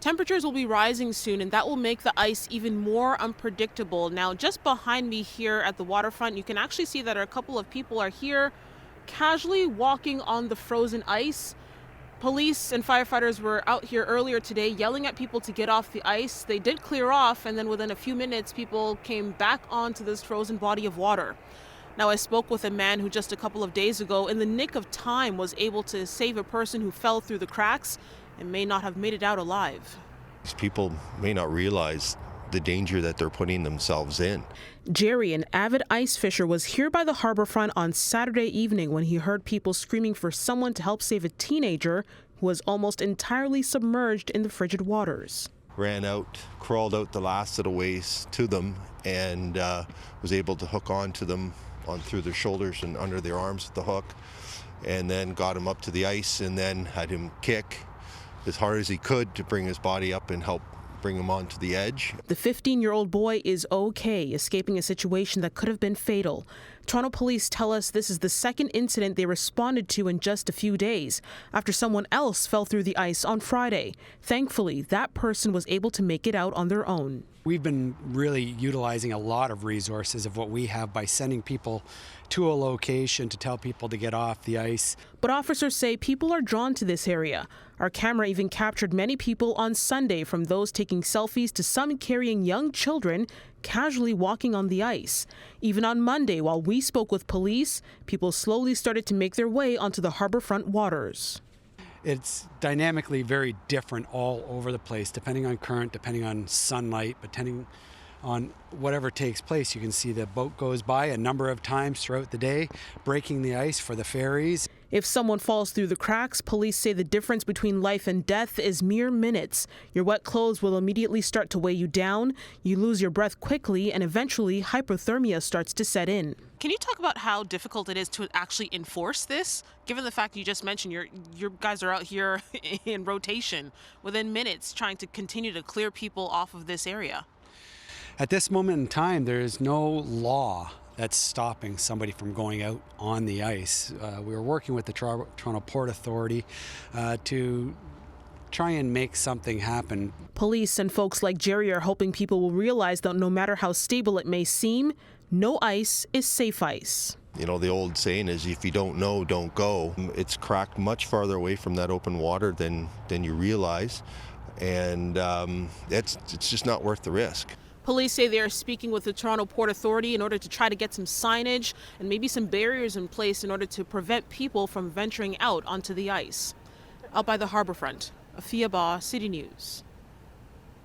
Temperatures will be rising soon, and that will make the ice even more unpredictable. Now, just behind me here at the waterfront, you can actually see that a couple of people are here casually walking on the frozen ice. Police and firefighters were out here earlier today yelling at people to get off the ice. They did clear off, and then within a few minutes, people came back onto this frozen body of water. Now, I spoke with a man who just a couple of days ago, in the nick of time, was able to save a person who fell through the cracks and may not have made it out alive. These people may not realize the danger that they're putting themselves in. Jerry, an avid ice fisher, was here by the harborfront on Saturday evening when he heard people screaming for someone to help save a teenager who was almost entirely submerged in the frigid waters. Ran out, crawled out the last of the ways to them, and was able to hook on to them on through their shoulders and under their arms with the hook, and then got him up to the ice and then had him kick as hard as he could to bring his body up and help bring him onto the edge. The 15-year-old boy is okay, escaping a situation that could have been fatal. Toronto police tell us this is the second incident they responded to in just a few days, after someone else fell through the ice on Friday. Thankfully, that person was able to make it out on their own. We've been really utilizing a lot of resources of what we have by sending people to a location to tell people to get off the ice. But officers say people are drawn to this area. Our camera even captured many people on Sunday, from those taking selfies to some carrying young children casually walking on the ice. Even on Monday, while we spoke with police, people slowly started to make their way onto the harborfront waters. It's dynamically very different all over the place, depending on current, depending on sunlight, depending on whatever takes place. You can see the boat goes by a number of times throughout the day, breaking the ice for the ferries. If someone falls through the cracks, police say the difference between life and death is mere minutes. Your wet clothes will immediately start to weigh you down, you lose your breath quickly, and eventually hypothermia starts to set in. Can you talk about how difficult it is to actually enforce this, given the fact you just mentioned your guys are out here in rotation within minutes trying to continue to clear people off of this area? At this moment in time, there is no law that's stopping somebody from going out on the ice. We were working with the Toronto Port Authority to try and make something happen. Police and folks like Jerry are hoping people will realize that no matter how stable it may seem, no ice is safe ice. You know, the old saying is, if you don't know, don't go. It's cracked much farther away from that open water than you realize, and it's just not worth the risk. Police say they are speaking with the Toronto Port Authority in order to try to get some signage and maybe some barriers in place in order to prevent people from venturing out onto the ice. Out by the harborfront, Afua Baah, City News.